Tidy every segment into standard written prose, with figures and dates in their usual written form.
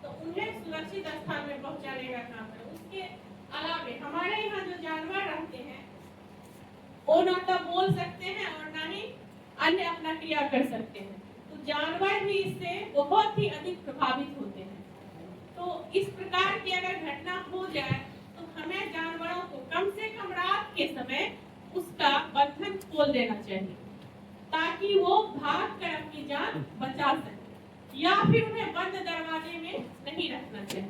तो उन्हें सुरक्षित स्थान में पहुंचाने का काम है। उसके अलावे हमारे यहाँ जो जानवर रहते हैं वो ना तो बोल सकते हैं और ना ही अन्य अपना क्रिया कर सकते हैं, तो जानवर भी इससे बहुत ही अधिक प्रभावित होते हैं। तो इस प्रकार की अगर घटना हो जाए तो हमें जानवरों को कम से कम रात के समय उसका बंधन खोल देना चाहिए ताकि वो भाग कर अपनी जान बचा सके, या फिर उन्हें बंद दरवाजे में नहीं रखना चाहिए।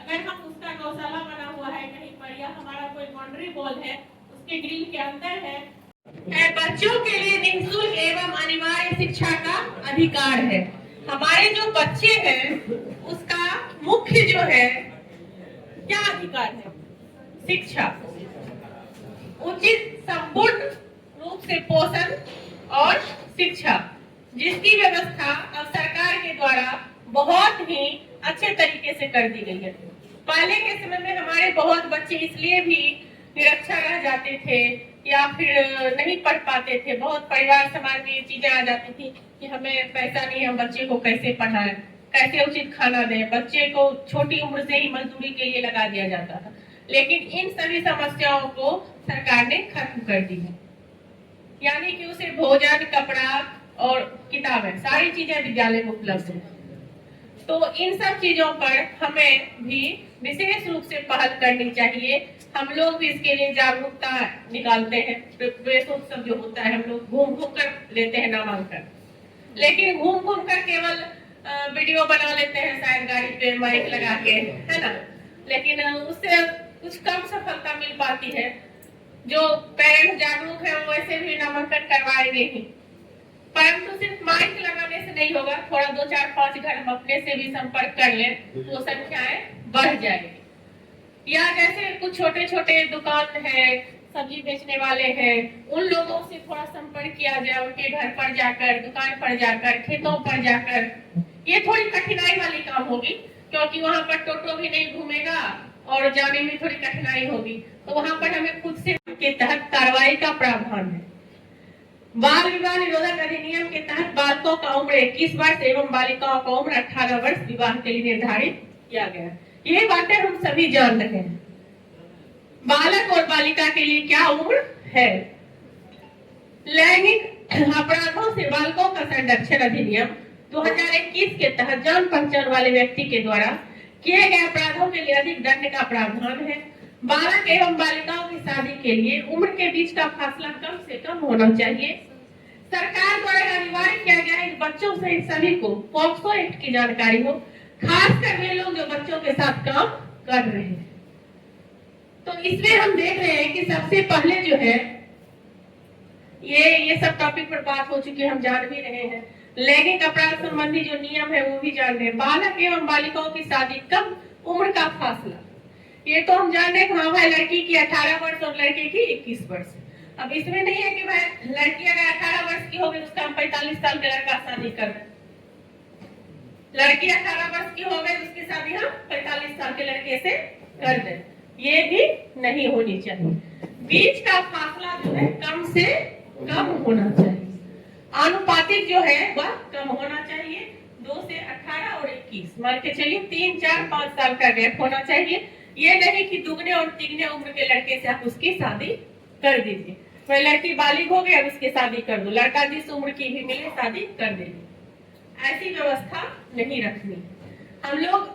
अगर हम उसका गौशाला बना हुआ है कहीं पर या हमारा कोई बाउंड्री वॉल है उसके ग्रिल के अंदर है, बच्चों के लिए निःशुल्क एवं अनिवार्य शिक्षा का अधिकार है। हमारे जो बच्चे हैं उसका मुख्य जो है क्या अधिकार है? शिक्षा, उचित संपूर्ण रूप से पोषण और शिक्षा, जिसकी व्यवस्था अब सरकार के द्वारा बहुत ही अच्छे तरीके से कर दी गई है। पहले के समय में हमारे बहुत बच्चे इसलिए भी निरक्षर रह जाते थे या फिर नहीं पढ़ पाते थे। बहुत परिवार समाज में ये चीजें आ जाती थी कि हमें पैसा नहीं, हम बच्चे को कैसे पढ़ाएं, कैसे उचित खाना दें। बच्चे को छोटी उम्र से ही मजदूरी के लिए लगा दिया जाता था। लेकिन इन सभी समस्याओं को सरकार ने खत्म कर दी है, यानी कि उसे भोजन, कपड़ा और किताबें सारी चीजें विद्यालय में उपलब्ध है। तो इन सब चीजों पर हमें भी विशेष रूप से पहल करनी चाहिए। हम लोग भी इसके लिए जागरूकता निकालते हैं। प्रवेश उत्सव जो होता है हम लोग घूम घूम कर लेते हैं नामांकन, लेकिन घूम घूम कर केवल वीडियो बना लेते हैं शायद गाड़ी पे माइक लगा के, है ना। लेकिन उससे कुछ कम सफलता मिल पाती है। जो पेरेंट्स जागरूक है वो वैसे भी नामांकन करवाएंगे ही, परंतु सिर्फ माइक लगाने से नहीं होगा। थोड़ा 2, 4, 5 घर हम अपने से भी संपर्क कर लें तो संख्याएं बढ़ जाएगी। या जैसे कुछ छोटे छोटे दुकान है, सब्जी बेचने वाले हैं, उन लोगों से थोड़ा संपर्क किया जाए, उनके घर पर जाकर, दुकान पर जाकर, खेतों पर जाकर। ये थोड़ी कठिनाई वाली काम होगी क्योंकि वहां पर टोटो भी नहीं घूमेगा और जाने में थोड़ी कठिनाई होगी। तो वहां पर हमें खुद से के तहत कार्रवाई का प्रावधान है। बाल विवाह निरोधक अधिनियम के तहत बालकों का उम्र 21 वर्ष एवं बालिकाओं का उम्र 18 वर्ष विवाह के लिए निर्धारित किया गया है। ये बातें हम सभी जान रहे हैं। बालक और बालिका के लिए क्या उम्र है? लैंगिक अपराधों से बालकों का संरक्षण अधिनियम 2021 के तहत जान पहचान वाले व्यक्ति के द्वारा किए गए अपराधों के लिए अधिक दंड का प्रावधान है। बालक एवं बालिकाओं की शादी के लिए उम्र के बीच का फासला कम से कम होना चाहिए। सरकार द्वारा अनिवार्य किया गया है बच्चों से सभी को पॉक्सो एक्ट की जानकारी हो, खासकर वे लोग जो बच्चों के साथ काम कर रहे हैं। तो इसमें हम देख रहे हैं कि सबसे पहले जो है ये सब टॉपिक पर बात हो चुकी है, हम जान भी रहे हैं। लैंगिक अपराध संबंधी जो नियम है वो भी जान रहे हैं। बालक एवं बालिकाओं की शादी कब, उम्र का फासला, ये तो हम जान रहे हैं। हाँ भाई, लड़की की 18 वर्ष और लड़के की 21 वर्ष। अब इसमें नहीं है कि भाई लड़की अगर 18 वर्ष की हो गई उसका हम 45 साल के लड़का शादी कर रहे हैं, लड़की 18 वर्ष की हो गई उसकी शादी हम 45 साल के लड़के से कर दें, ये भी नहीं होनी चाहिए। बीच का फासला जो है कम से कम होना चाहिए। आनुपातिक जो है वह कम होना चाहिए। 2 से 18 और 21 मान के चलिए 3, 4, 5 साल का गैप होना चाहिए। ये नहीं कि दुगने और तिगने उम्र के लड़के से आप उसकी शादी कर दीजिए। वह लड़की बालिग हो गई अब उसकी शादी कर दो, लड़का जिस उम्र की भी मिले शादी कर देंगे। ऐसी व्यवस्था नहीं रखनी। हम लोग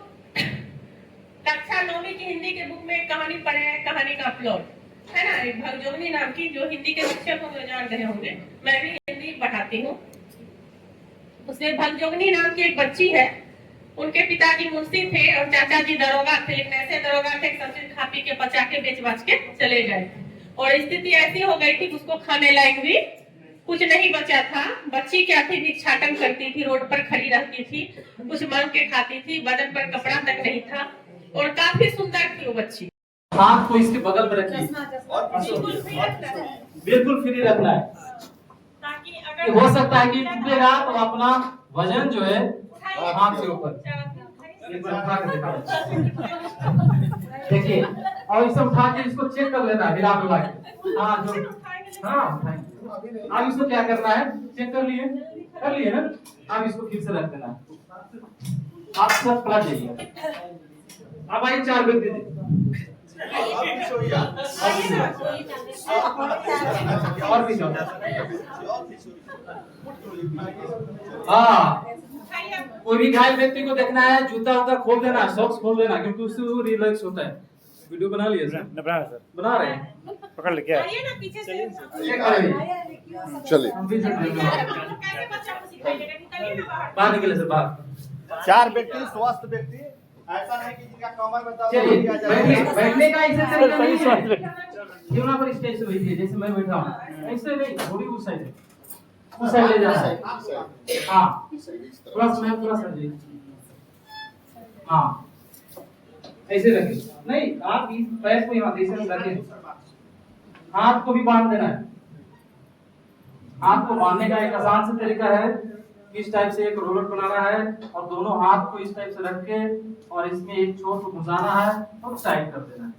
कक्षा 9वीं की हिंदी के बुक में एक कहानी पढ़े हैं, कहानी का प्लॉट है ना, एक भगजोगनी नाम की, जो हिंदी के शिक्षक होंगे जान रहे होंगे, मैं भी हिंदी पढ़ाती हूँ। उसमें भगजोगनी नाम की एक बच्ची है, उनके पिताजी मुंशी थे और चाचा जी दरोगा थे। लेकिन ऐसे दरोगा थे सब चीज खा पी के बचा के बेच बाच के चले गए और स्थिति ऐसी हो गई थी कि उसको खाने लायक भी कुछ नहीं बचा था। बच्ची क्या थी, भिक्षाटन करती थी, रोड पर खड़ी रहती थी, कुछ मांग के खाती थी, बदन पर कपड़ा तक नहीं था और काफी सुंदर थी वो बच्ची। हाथ को इसके बगल में रखिए, बिल्कुल फ्री रखना है ताकि अगर हो सकता है कि टूटेगा तो अपना वजन जो है हाथ से ऊपर देखिए, और इसे उठा के इसको चेक कर लेना, हिला डुला के। हाँ जो अब इसको क्या करना है, चेक कर लिए ना, अब इसको फिर से रख देना। आप सब पलट जाइए। अब आइए 4 व्यक्ति थे और भी जाओ। हाँ, कोई भी घायल व्यक्ति को देखना है, जूता उता खोल देना, सॉक्स खोल देना, क्योंकि उससे रिलैक्स होता है। वीडियो बना लिए सर? बना रहे हैं। पकड़ ले क्या? आइए ना पीछे से। चलिए हम भी कैसे बच्चा को सिखाइएगा, निकलिए ना बाहर। बाहर निकले सर, बाहर। 4 व्यक्ति स्वस्थ व्यक्ति, ऐसा नहीं कि जिनका कमर में दर्द चलिए किया जाए। बैठिए, बैठने का ऐसे तरीका नहीं है। क्यों ना पर स्टेज से बैठिए, जैसे मैं बैठा हूँ ऐसे नहीं, थोड़ी उस साइड है, उस साइड ले जाना है। हाँ प्लस में प्लस है जी। हाँ ऐसे रखिए, नहीं आप इस पैर को यहाँ ऐसे रखिए, हाथ को भी बांध देना है। हाथ को बांधने का एक आसान सा तरीका है, इस टाइप से एक रोलर बनाना है और दोनों हाथ को इस टाइप से रख के और इसमें एक छोर को घुसाना है और टाइट कर देना है।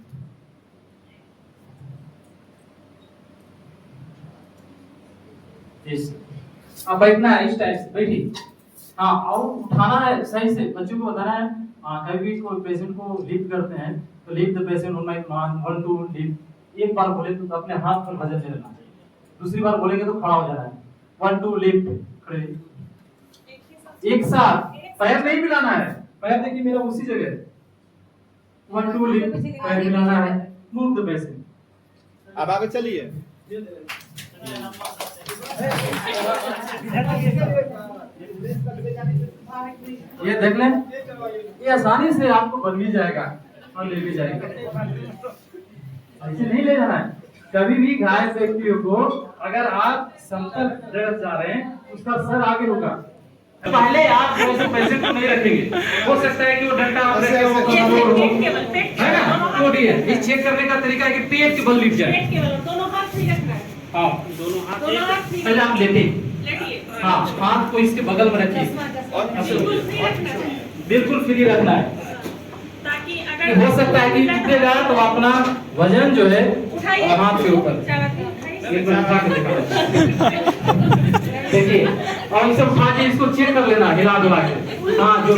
अब बैठना है इस टाइप से, बैठिए। हाँ और उठाना है सही से, बच्चों को बताना है। कभी भी कोई पेशेंट को लिफ्ट करते हैं तो lift the patient on my command, 1 2 lift. एक बार बोले तो अपने हाथ पर वजन ले लेना चाहिए, दूसरी बार बोलेंगे तो खड़ा हो जाना है। 1 2 लिफ्ट, खड़े एक साथ, पैर नहीं मिलाना है, पैर देखिए मेरा उसी जगह है। 1 2 लिफ्ट, पैर मिलाना है, मूव द पेशेंट। अब आगे चलिए। ये देख लें, ये आसानी से आपको बन भी जाएगा और ले भी जाएगा। ऐसे नहीं ले जाना है। कभी भी घायल व्यक्तियों को अगर आप समतल जगह जा रहे हैं, उसका सर आगे होगा। पहले आप पेशेंट को नहीं रखेंगे, हो सकता है कि वो डंडा आप रखे हो, है ना, टूटी है। इस चेक करने का तरीका है कि पेट के बल लिट जाए। पेट के बल, दोनों हाथ फ्री रखना है। हाँ दोनों हाथ फ्री। पहले आप लेटे, लेटिए। हाँ हाथ को इसके बगल में रखिए, बिल्कुल फ्री रखना है, बिल्कुल फ्री रखना है। ताकि कि अगर हो सकता है कि टूटेगा तो अपना वजन जो है उठाइए, हाथ के ऊपर एक बार उठा के दिखा देखिए, और ये सब उठा के इसको चेक कर लेना, हिला डुला के। हाँ जो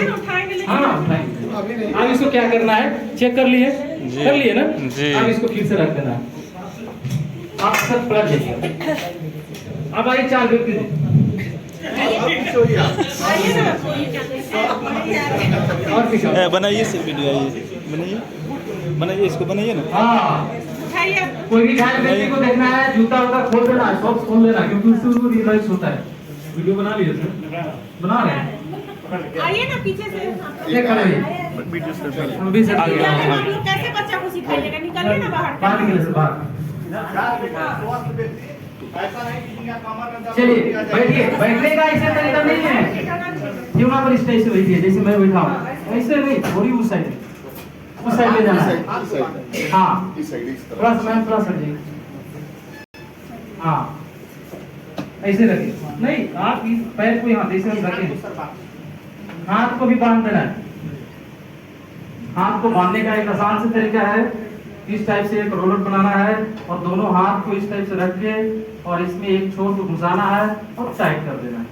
हाँ उठाएंगे। अब इसको क्या करना है, चेक कर लिए ना जी। अब इसको फिर से रख देना, आप सब पलट जाइए। अब आइए 4 व्यक्ति और किसी बनाइए सर वीडियो, बनाइए बनाइए, इसको बनाइए ना। हाँ कोई भी घायल व्यक्ति को देखना है, जूता उता खोल देना, सॉक्स खोल देना, क्योंकि उससे रिलैक्स होता है। वीडियो बना लिए सर? बना रहे हैं। आइए ना पीछे से। ये करेंगे हम भी सर आगे आप लोग कैसे बच्चा को सिखाइएगा, निकलिए ना बाहर। बाहर निकले सर, बाहर। 4 व्यक्ति स्वस्थ व्यक्ति, ऐसा नहीं कि जिनका कमर में दर्द चलिए किया जाए। बैठिए, बैठने का ऐसे तरीका नहीं है। क्यों ना पर स्टेज से बैठिए, जैसे मैं बैठा हूँ ऐसे नहीं, थोड़ी उस साइड है, उस साइड ले जाना है। हाँ प्लस में प्लस है जी। हाँ ऐसे रखिए, नहीं आप इस पैर को यहाँ ऐसे रखें, हाथ को भी बांध देना है। हाथ को बांधने का एक आसान सा तरीका है, इस टाइप से एक रोलर बनाना है और दोनों हाथ को इस टाइप से रख के और इसमें एक छोर को घुसाना है और टाइट कर देना है।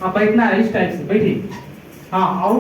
अब बैठना है इस टाइप से, बैठिए। हाँ और